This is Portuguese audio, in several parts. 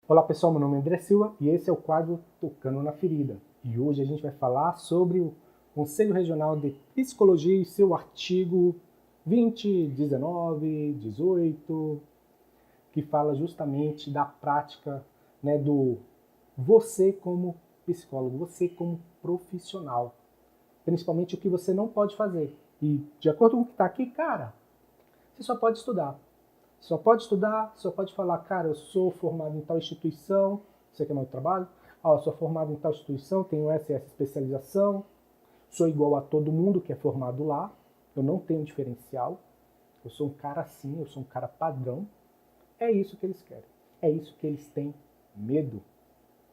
Olá pessoal, meu nome é André Silva e esse é o quadro Tocando na Ferida. E hoje a gente vai falar sobre o Conselho Regional de Psicologia e seu artigo 20, 19, 18, que fala justamente da prática, né, do você como psicólogo, você como profissional. Principalmente o que você não pode fazer. E de acordo com o que está aqui, cara, você só pode estudar. Só pode estudar, só pode falar, cara, eu sou formado em tal instituição, você quer meu trabalho? Eu sou formado em tal instituição, tenho essa e essa especialização, sou igual a todo mundo que é formado lá, eu não tenho diferencial, eu sou um cara assim, eu sou um cara padrão. É isso que eles querem, é isso que eles têm medo.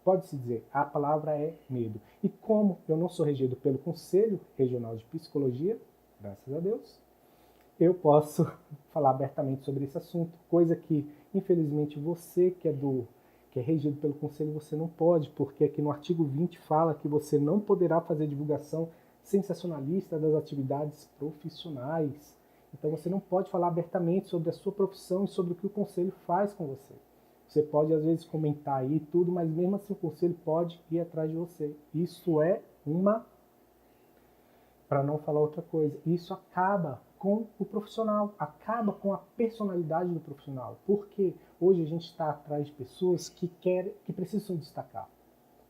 Pode-se dizer, a palavra é medo. E como eu não sou regido pelo Conselho Regional de Psicologia, graças a Deus, eu posso falar abertamente sobre esse assunto, coisa que, infelizmente, você que é regido pelo conselho, você não pode, porque aqui no artigo 20 fala que você não poderá fazer divulgação sensacionalista das atividades profissionais. Então você não pode falar abertamente sobre a sua profissão e sobre o que o conselho faz com você. Você pode, às vezes, comentar aí tudo, mas mesmo assim o conselho pode ir atrás de você. Isso é uma, para não falar outra coisa, isso acaba com o profissional, acaba com a personalidade do profissional, porque hoje a gente está atrás de pessoas que precisam destacar.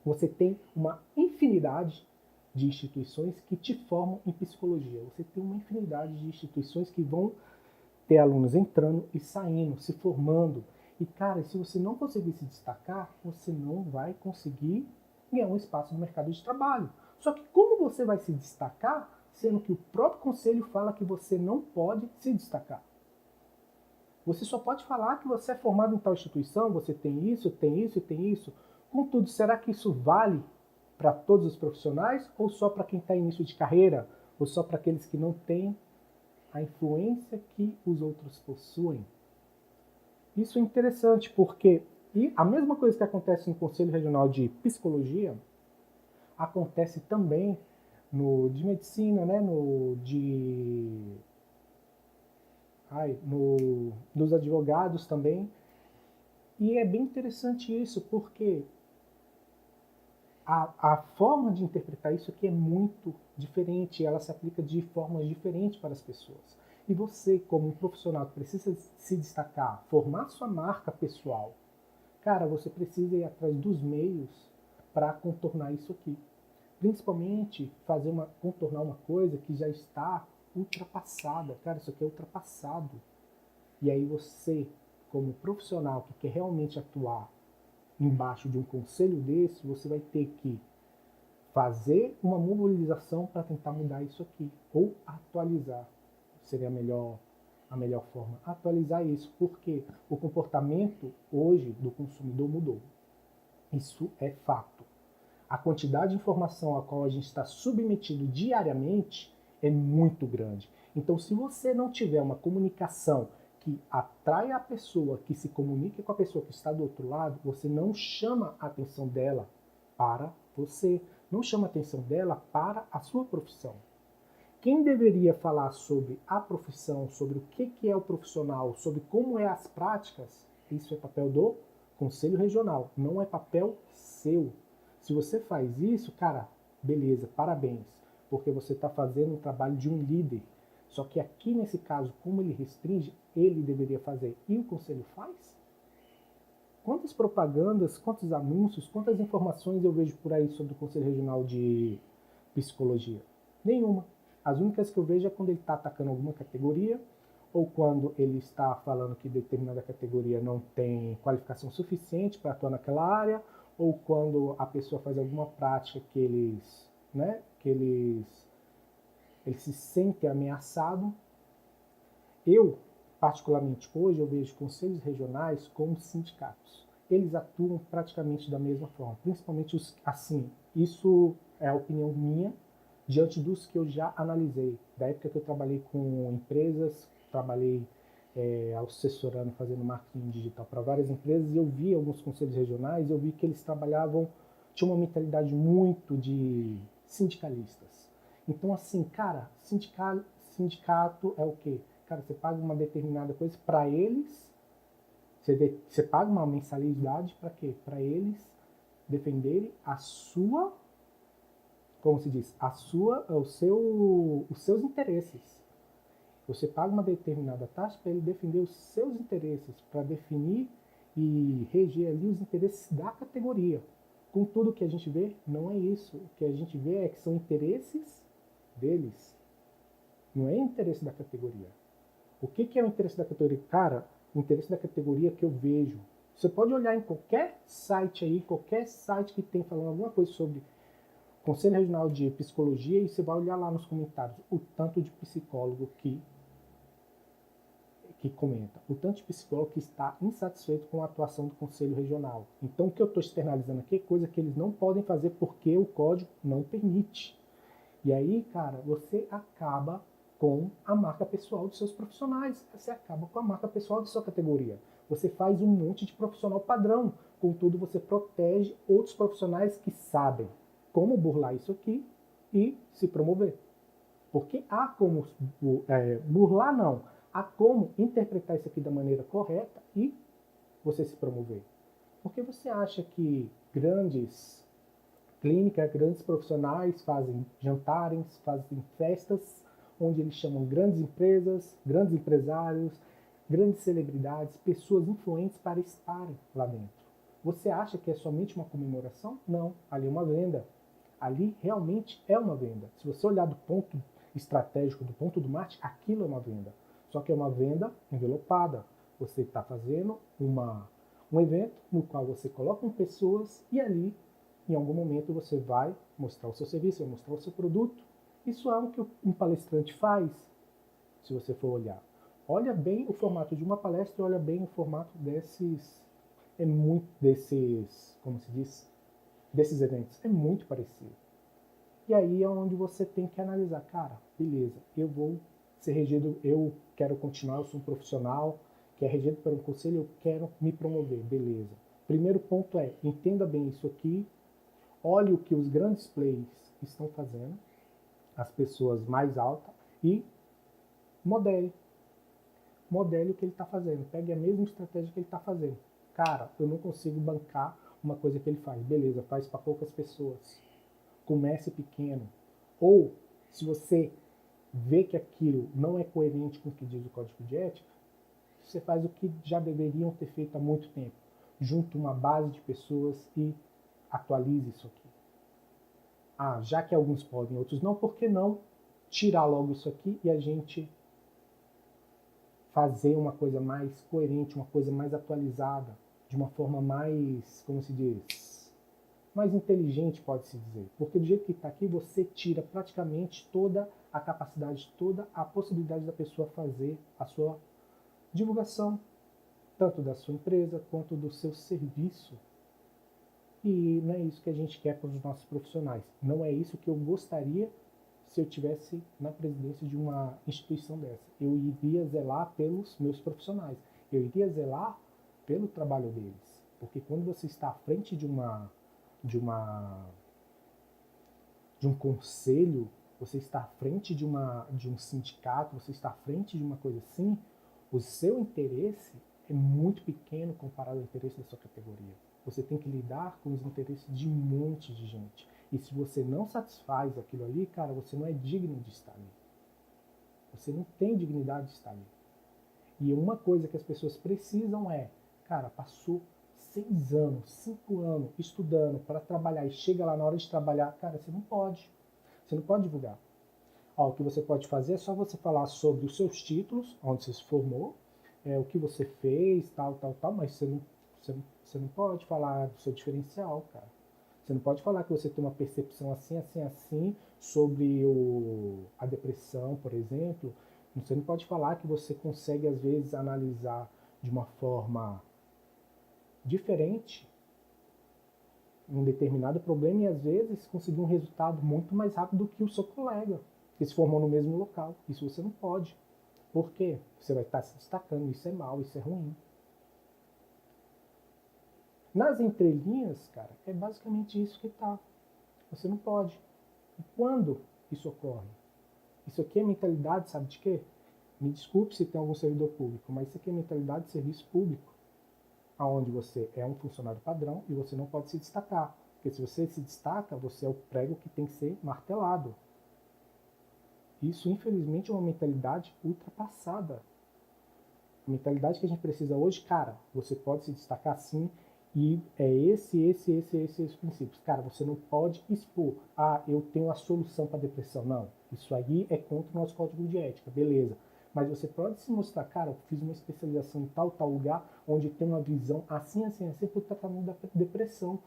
Você tem uma infinidade de instituições que te formam em psicologia. Você tem uma infinidade de instituições que vão ter alunos entrando e saindo, se formando. E, cara, se você não conseguir se destacar, você não vai conseguir ganhar um espaço no mercado de trabalho. Só que como você vai se destacar, sendo que o próprio conselho fala que você não pode se destacar? Você só pode falar que você é formado em tal instituição, você tem isso, tem isso e tem isso. Contudo, será que isso vale para todos os profissionais ou só para quem está em início de carreira? Ou só para aqueles que não têm a influência que os outros possuem? Isso é interessante porque e a mesma coisa que acontece no Conselho Regional de Psicologia acontece também no de medicina, né, dos advogados também. E é bem interessante isso porque a forma de interpretar isso aqui é muito diferente, ela se aplica de formas diferentes para as pessoas. E você, como um profissional que precisa se destacar, formar sua marca pessoal, cara, você precisa ir atrás dos meios para contornar isso aqui. Principalmente contornar uma coisa que já está ultrapassada. Cara, isso aqui é ultrapassado. E aí você, como profissional que quer realmente atuar embaixo de um conselho desse, você vai ter que fazer uma mobilização para tentar mudar isso aqui. Ou atualizar. Seria a melhor forma. Atualizar isso. Porque o comportamento hoje do consumidor mudou. Isso é fato. A quantidade de informação a qual a gente está submetido diariamente é muito grande. Então, se você não tiver uma comunicação que atrai a pessoa, que se comunique com a pessoa que está do outro lado, você não chama a atenção dela para você, não chama a atenção dela para a sua profissão. Quem deveria falar sobre a profissão, sobre o que é o profissional, sobre como é as práticas, isso é papel do Conselho Regional, não é papel seu. Se você faz isso, cara, beleza, parabéns, porque você está fazendo o trabalho de um líder. Só que aqui nesse caso, como ele restringe, ele deveria fazer. E o Conselho faz? Quantas propagandas, quantos anúncios, quantas informações eu vejo por aí sobre o Conselho Regional de Psicologia? Nenhuma. As únicas que eu vejo é quando ele está atacando alguma categoria, ou quando ele está falando que determinada categoria não tem qualificação suficiente para atuar naquela área, ou quando a pessoa faz alguma prática que ele se sente ameaçado. Eu, particularmente hoje, eu vejo conselhos regionais como sindicatos. Eles atuam praticamente da mesma forma, principalmente assim. Isso é a opinião minha, diante dos que eu já analisei. Da época que eu trabalhei com empresas, trabalhei assessorando, fazendo marketing digital para várias empresas, e eu vi alguns conselhos regionais, eu vi que eles tinham uma mentalidade muito de sindicalistas. Então, assim, cara, sindicato é o quê? Cara, você paga uma determinada coisa para eles Você paga uma mensalidade para quê? Para eles defenderem a sua, como se diz, os seus interesses. Você paga uma determinada taxa para ele defender os seus interesses, para definir e reger ali os interesses da categoria. Com tudo que a gente vê, não é isso. O que a gente vê é que são interesses deles. Não é interesse da categoria. O que é o interesse da categoria? Cara, o interesse da categoria que eu vejo. Você pode olhar em qualquer site aí, qualquer site que tem falando alguma coisa sobre Conselho Regional de Psicologia, e você vai olhar lá nos comentários o tanto de psicólogo que comenta, o tanto de psicólogo que está insatisfeito com a atuação do Conselho Regional. Então, o que eu estou externalizando aqui é coisa que eles não podem fazer porque o código não permite. E aí, cara, você acaba com a marca pessoal dos seus profissionais, você acaba com a marca pessoal de sua categoria. Você faz um monte de profissional padrão, contudo você protege outros profissionais que sabem como burlar isso aqui e se promover. Porque há como burlar, não. Há como interpretar isso aqui da maneira correta e você se promover. Porque você acha que grandes clínicas, grandes profissionais fazem jantares, fazem festas, onde eles chamam grandes empresas, grandes empresários, grandes celebridades, pessoas influentes para estarem lá dentro. Você acha que é somente uma comemoração? Não, ali é uma venda. Ali realmente é uma venda. Se você olhar do ponto estratégico, do ponto do marketing, aquilo é uma venda. Só que é uma venda envelopada. Você está fazendo um evento no qual você coloca pessoas e ali, em algum momento, você vai mostrar o seu serviço, vai mostrar o seu produto. Isso é o que um palestrante faz, se você for olhar. Olha bem o formato de uma palestra e olha bem o formato como se diz, desses eventos. É muito parecido. E aí é onde você tem que analisar, cara, beleza, eu vou ser regido, eu quero continuar, eu sou um profissional que é regido por um conselho, eu quero me promover, beleza. Primeiro ponto é, entenda bem isso aqui, olhe o que os grandes players estão fazendo, as pessoas mais altas, e modele. Modele o que ele está fazendo, pegue a mesma estratégia que ele está fazendo. Cara, eu não consigo bancar uma coisa que ele faz, beleza, faz para poucas pessoas. Comece pequeno. Ou, se você vê que aquilo não é coerente com o que diz o Código de Ética, você faz o que já deveriam ter feito há muito tempo. Junte uma base de pessoas e atualize isso aqui. Ah, já que alguns podem, outros não, por que não tirar logo isso aqui e a gente fazer uma coisa mais coerente, uma coisa mais atualizada, de uma forma mais, como se diz, mais inteligente, pode-se dizer. Porque do jeito que está aqui, você tira praticamente toda a capacidade, toda a possibilidade da pessoa fazer a sua divulgação, tanto da sua empresa quanto do seu serviço. E não é isso que a gente quer para os nossos profissionais. Não é isso que eu gostaria se eu tivesse na presidência de uma instituição dessa. Eu iria zelar pelos meus profissionais. Eu iria zelar pelo trabalho deles. Porque quando você está à frente de um conselho, você está à frente de um sindicato, você está à frente de uma coisa assim, o seu interesse é muito pequeno comparado ao interesse da sua categoria. Você tem que lidar com os interesses de um monte de gente. E se você não satisfaz aquilo ali, cara, você não é digno de estar ali. Você não tem dignidade de estar ali. E uma coisa que as pessoas precisam é, cara, passou 6 anos, 5 anos estudando para trabalhar e chega lá na hora de trabalhar, cara, você não pode. Você não pode divulgar. Ó, o que você pode fazer é só você falar sobre os seus títulos, onde você se formou, o que você fez, tal, mas você não pode falar do seu diferencial, cara. Você não pode falar que você tem uma percepção assim, assim, assim sobre a depressão, por exemplo. Você não pode falar que você consegue, às vezes, analisar de uma forma diferente um determinado problema e, às vezes, conseguir um resultado muito mais rápido do que o seu colega que se formou no mesmo local. Isso você não pode. Por quê? Você vai estar se destacando. Isso é mal, isso é ruim. Nas entrelinhas, cara, é basicamente isso que tá. Você não pode. E quando isso ocorre? Isso aqui é mentalidade, sabe de quê? Me desculpe se tem algum servidor público, mas isso aqui é mentalidade de serviço público. onde você é um funcionário padrão e você não pode se destacar. Porque se você se destaca, você é o prego que tem que ser martelado. Isso, infelizmente, é uma mentalidade ultrapassada. A mentalidade que a gente precisa hoje, cara, você pode se destacar sim, e é esses princípios. Cara, você não pode expor, eu tenho a solução para a depressão. Não, isso aí é contra o nosso código de ética, beleza. Mas você pode se mostrar, cara, eu fiz uma especialização em tal lugar, onde tem uma visão assim, para o tratamento da depressão.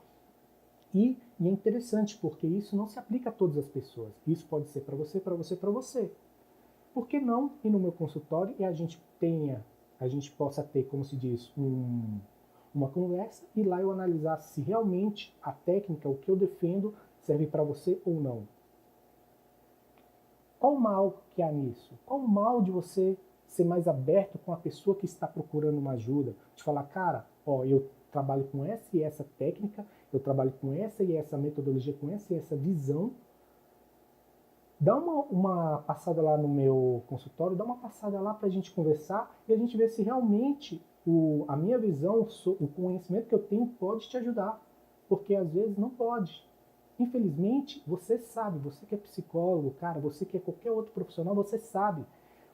E é interessante, porque isso não se aplica a todas as pessoas. Isso pode ser para você, para você, para você. Por que não ir no meu consultório e a gente possa ter, como se diz, uma conversa e lá eu analisar se realmente a técnica, o que eu defendo, serve para você ou não. Qual o mal que há nisso? Qual o mal de você ser mais aberto com a pessoa que está procurando uma ajuda? De falar, cara, eu trabalho com essa e essa técnica, eu trabalho com essa e essa metodologia, com essa e essa visão. Dá uma passada lá no meu consultório, dá uma passada lá para a gente conversar e a gente ver se realmente a minha visão, o conhecimento que eu tenho pode te ajudar. Porque às vezes não pode. Infelizmente, você sabe, você que é psicólogo, cara, você que é qualquer outro profissional, você sabe.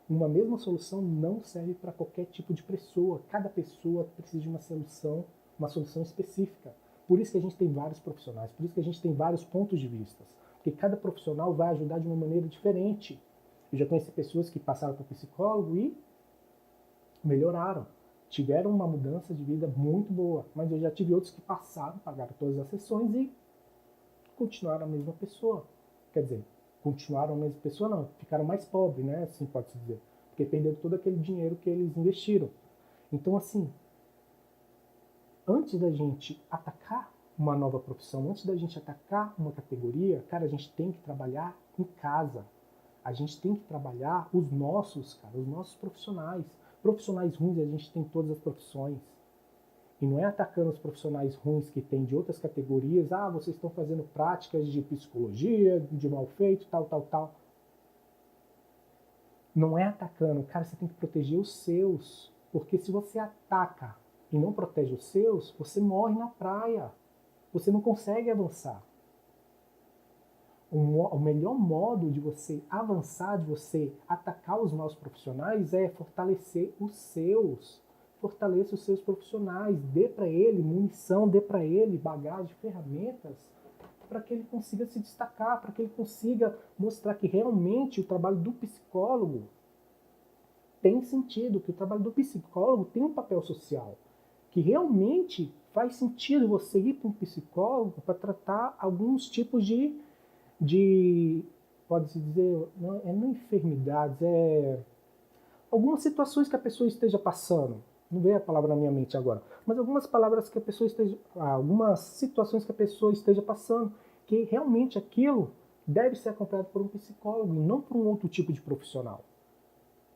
Uma mesma solução não serve para qualquer tipo de pessoa. Cada pessoa precisa de uma solução específica. Por isso que a gente tem vários profissionais, por isso que a gente tem vários pontos de vista. Porque cada profissional vai ajudar de uma maneira diferente. Eu já conheci pessoas que passaram por psicólogo e melhoraram. Tiveram uma mudança de vida muito boa. Mas eu já tive outros que passaram, pagaram todas as sessões e continuaram a mesma pessoa. Quer dizer, continuaram a mesma pessoa não, ficaram mais pobres, né? Assim pode-se dizer. Porque perderam todo aquele dinheiro que eles investiram. Então, assim, antes da gente atacar uma nova profissão, antes da gente atacar uma categoria, cara, a gente tem que trabalhar em casa. A gente tem que trabalhar os nossos profissionais. Profissionais ruins, a gente tem todas as profissões. E não é atacando os profissionais ruins que tem de outras categorias, vocês estão fazendo práticas de psicologia, de mal feito, tal. Não é atacando, cara, você tem que proteger os seus. Porque se você ataca e não protege os seus, você morre na praia. Você não consegue avançar. O melhor modo de você avançar, de você atacar os maus profissionais é fortalecer os seus. Fortaleça os seus profissionais, dê para ele munição, dê para ele bagagem, ferramentas, para que ele consiga se destacar, para que ele consiga mostrar que realmente o trabalho do psicólogo tem sentido, que o trabalho do psicólogo tem um papel social, que realmente faz sentido você ir para um psicólogo para tratar alguns tipos pode-se dizer, não enfermidades, algumas situações que a pessoa esteja passando. Não veio a palavra na minha mente agora, mas algumas situações que a pessoa esteja passando, que realmente aquilo deve ser acompanhado por um psicólogo e não por um outro tipo de profissional.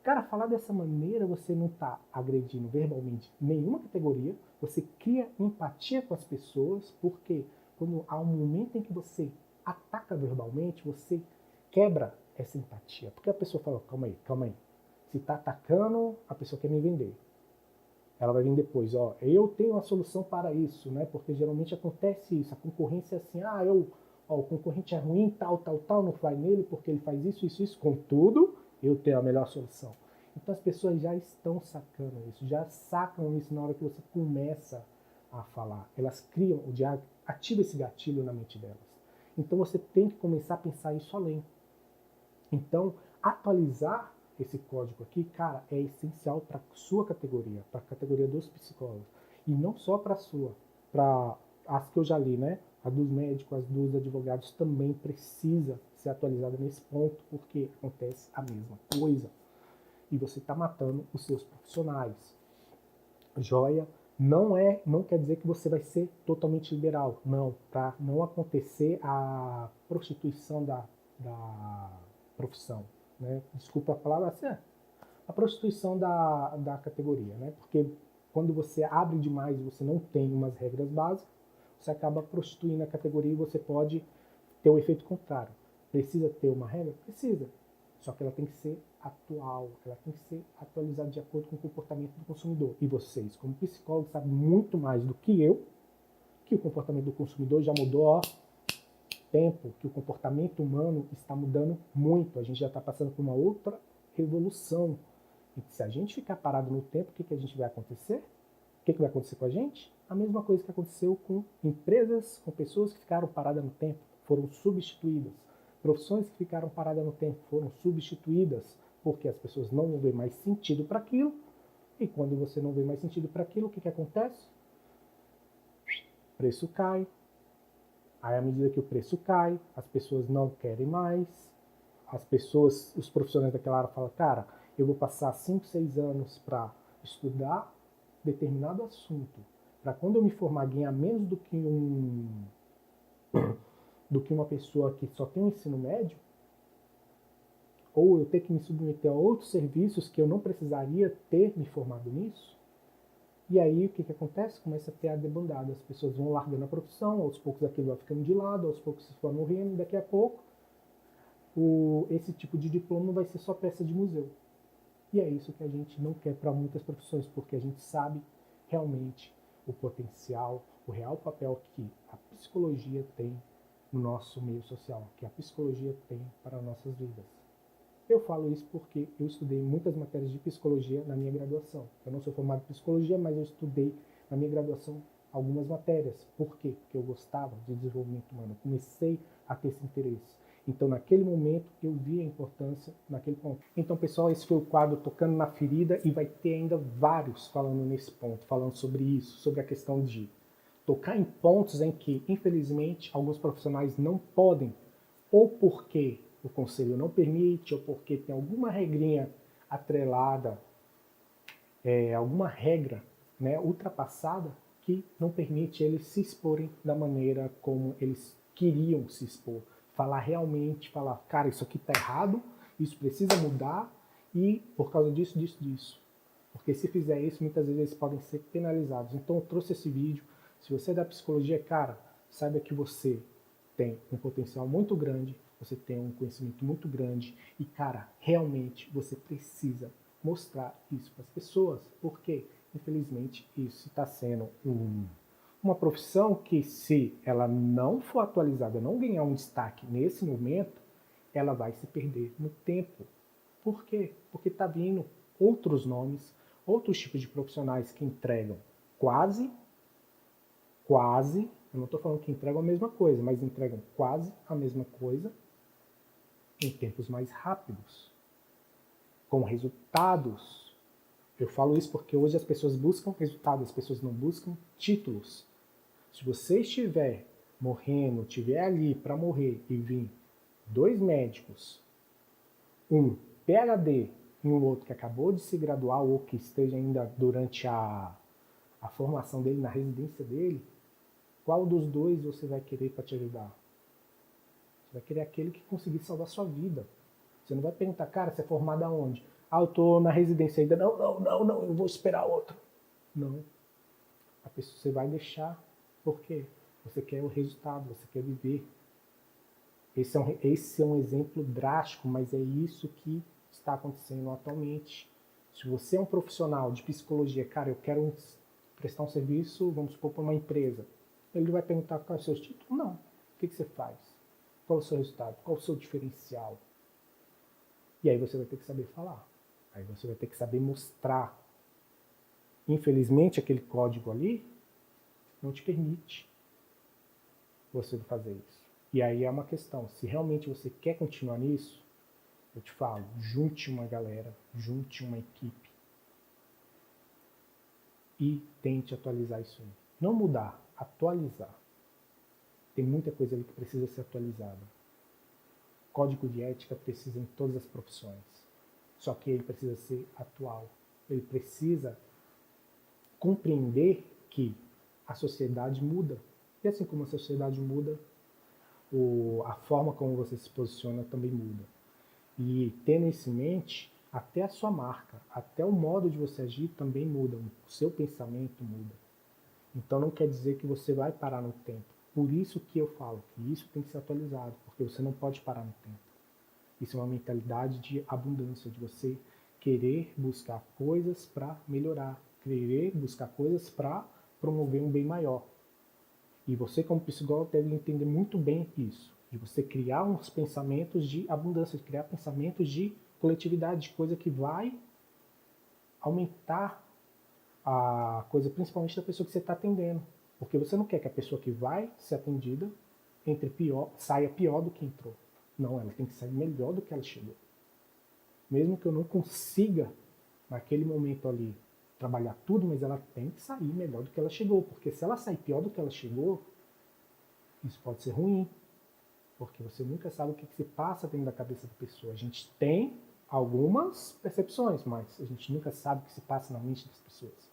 Cara, falar dessa maneira, você não está agredindo verbalmente nenhuma categoria, você cria empatia com as pessoas, porque quando há um momento em que você ataca verbalmente, você quebra essa empatia. Porque a pessoa fala, calma aí. Se está atacando, a pessoa quer me vender. Ela vai vir depois, eu tenho a solução para isso, né? Porque geralmente acontece isso, a concorrência é assim, o concorrente é ruim, tal, não vai nele porque ele faz isso, contudo, eu tenho a melhor solução. Então as pessoas já estão sacando isso, já sacam isso na hora que você começa a falar. Elas criam, ativa esse gatilho na mente delas. Então você tem que começar a pensar isso além. Então, atualizar esse código aqui, cara, é essencial para a sua categoria, para a categoria dos psicólogos. E não só para a sua, para as que eu já li, né? A dos médicos, as dos advogados também precisa ser atualizada nesse ponto, porque acontece a mesma coisa. E você está matando os seus profissionais. Joia? Não quer dizer que você vai ser totalmente liberal. Não, para não acontecer a prostituição da profissão. Né? Desculpa a palavra, assim, a prostituição da categoria. Né? Porque quando você abre demais e você não tem umas regras básicas, você acaba prostituindo a categoria e você pode ter o efeito contrário. Precisa ter uma regra? Precisa. Só que ela tem que ser atual, ela tem que ser atualizada de acordo com o comportamento do consumidor. E vocês, como psicólogos, sabem muito mais do que eu que o comportamento do consumidor já mudou há tempo, que o comportamento humano está mudando muito. A gente já está passando por uma outra revolução. E se a gente ficar parado no tempo, o que a gente vai acontecer? O que vai acontecer com a gente? A mesma coisa que aconteceu com empresas, com pessoas que ficaram paradas no tempo, foram substituídas. Profissões que ficaram paradas no tempo foram substituídas, porque as pessoas não vão ver mais sentido para aquilo. E quando você não vê mais sentido para aquilo, o que acontece? O preço cai. Aí, à medida que o preço cai, as pessoas não querem mais. As pessoas, os profissionais daquela área falam, cara, eu vou passar 5, 6 anos para estudar determinado assunto, para quando eu me formar ganhar menos do que uma pessoa que só tem um ensino médio, ou eu ter que me submeter a outros serviços que eu não precisaria ter me formado nisso. E aí o que acontece? Começa a ter a debandada, as pessoas vão largando a profissão, aos poucos aquilo vai ficando de lado, aos poucos se for morrendo, e daqui a pouco esse tipo de diploma vai ser só peça de museu. E é isso que a gente não quer para muitas profissões, porque a gente sabe realmente o potencial, o real papel que a psicologia tem no nosso meio social, que a psicologia tem para nossas vidas. Eu falo isso porque eu estudei muitas matérias de psicologia na minha graduação. Eu não sou formado em psicologia, mas eu estudei na minha graduação algumas matérias. Por quê? Porque eu gostava de desenvolvimento humano. Eu comecei a ter esse interesse. Então, naquele momento, eu vi a importância naquele ponto. Então, pessoal, esse foi o quadro Tocando na Ferida e vai ter ainda vários falando nesse ponto, falando sobre isso, sobre a questão de tocar em pontos em que, infelizmente, alguns profissionais não podem, ou porque o conselho não permite, ou porque tem alguma regrinha atrelada, alguma regra, né, ultrapassada, que não permite eles se exporem da maneira como eles queriam se expor. Falar realmente, falar, cara, isso aqui está errado, isso precisa mudar, e por causa disso, disso, disso. Porque se fizer isso, muitas vezes eles podem ser penalizados. Então eu trouxe esse vídeo. Se você é da psicologia, cara, saiba que você tem um potencial muito grande, você tem um conhecimento muito grande e, cara, realmente você precisa mostrar isso para as pessoas, porque, infelizmente, isso está sendo uma profissão que, se ela não for atualizada, não ganhar um destaque nesse momento, ela vai se perder no tempo. Por quê? Porque está vindo outros nomes, outros tipos de profissionais que entregam quase, eu não estou falando que entregam a mesma coisa, mas entregam quase a mesma coisa em tempos mais rápidos, com resultados. Eu falo isso porque hoje as pessoas buscam resultados, as pessoas não buscam títulos. Se você estiver morrendo, estiver ali para morrer e vir 2 médicos, um PhD e um outro que acabou de se graduar ou que esteja ainda durante a formação dele, na residência dele, qual dos dois você vai querer para te ajudar? Você vai querer aquele que conseguir salvar sua vida. Você não vai perguntar, cara, você é formado aonde? Ah, eu estou na residência ainda. Não, eu vou esperar outro. Não. A pessoa você vai deixar. Por quê? Você quer o resultado, você quer viver. Esse é um exemplo drástico, mas é isso que está acontecendo atualmente. Se você é um profissional de psicologia, cara, eu quero prestar um serviço, vamos supor, para uma empresa. Ele vai perguntar qual é o seu título? Não. O que você faz? Qual é o seu resultado? Qual é o seu diferencial? E aí você vai ter que saber falar. Aí você vai ter que saber mostrar. Infelizmente, aquele código ali não te permite você fazer isso. E aí é uma questão. Se realmente você quer continuar nisso, eu te falo, junte uma galera, junte uma equipe e tente atualizar isso aí. Não mudar, atualizar. Tem muita coisa ali que precisa ser atualizada. Código de ética precisa em todas as profissões. Só que ele precisa ser atual. Ele precisa compreender que a sociedade muda. E assim como a sociedade muda, a forma como você se posiciona também muda. E tendo isso em mente, até a sua marca, até o modo de você agir também muda. O seu pensamento muda. Então não quer dizer que você vai parar no tempo. Por isso que eu falo que isso tem que ser atualizado, porque você não pode parar no tempo. Isso é uma mentalidade de abundância, de você querer buscar coisas para melhorar, querer buscar coisas para promover um bem maior. E você, como psicólogo, deve entender muito bem isso, de você criar uns pensamentos de abundância, de criar pensamentos de coletividade, de coisa que vai aumentar a coisa, principalmente da pessoa que você está atendendo. Porque você não quer que a pessoa que vai ser atendida saia pior do que entrou. Não, ela tem que sair melhor do que ela chegou. Mesmo que eu não consiga, naquele momento ali, trabalhar tudo, mas ela tem que sair melhor do que ela chegou. Porque se ela sair pior do que ela chegou, isso pode ser ruim. Porque você nunca sabe o que se passa dentro da cabeça da pessoa. A gente tem algumas percepções, mas a gente nunca sabe o que se passa na mente das pessoas.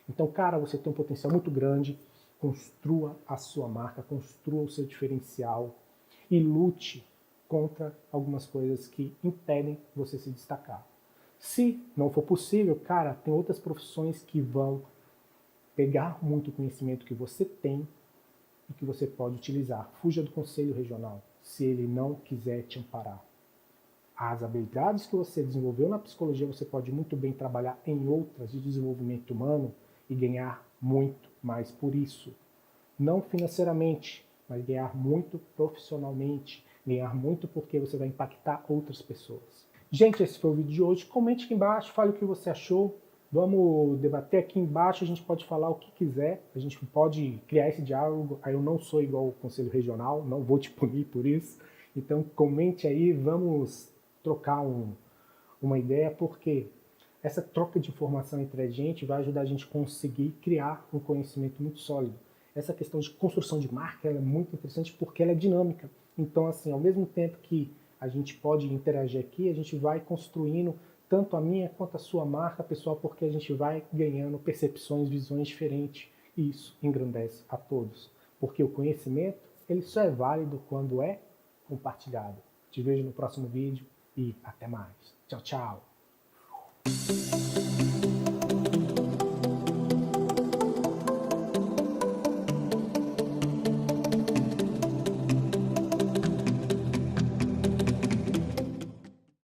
Então, cara, você tem um potencial muito grande. Construa a sua marca, construa o seu diferencial e lute contra algumas coisas que impedem você se destacar. Se não for possível, cara, tem outras profissões que vão pegar muito conhecimento que você tem e que você pode utilizar. Fuja do conselho regional, se ele não quiser te amparar. As habilidades que você desenvolveu na psicologia, você pode muito bem trabalhar em outras de desenvolvimento humano e ganhar muito mais por isso. Não financeiramente, mas ganhar muito profissionalmente, ganhar muito porque você vai impactar outras pessoas. Gente, esse foi o vídeo de hoje. Comente aqui embaixo, fale o que você achou. Vamos debater aqui embaixo, a gente pode falar o que quiser, a gente pode criar esse diálogo. Aí eu não sou igual ao Conselho Regional, não vou te punir por isso. Então comente aí, vamos trocar uma ideia, porque essa troca de informação entre a gente vai ajudar a gente a conseguir criar um conhecimento muito sólido. Essa questão de construção de marca ela é muito interessante porque ela é dinâmica. Então, assim, ao mesmo tempo que a gente pode interagir aqui, a gente vai construindo tanto a minha quanto a sua marca pessoal, porque a gente vai ganhando percepções, visões diferentes. E isso engrandece a todos. Porque o conhecimento, ele só é válido quando é compartilhado. Te vejo no próximo vídeo e até mais. Tchau, tchau.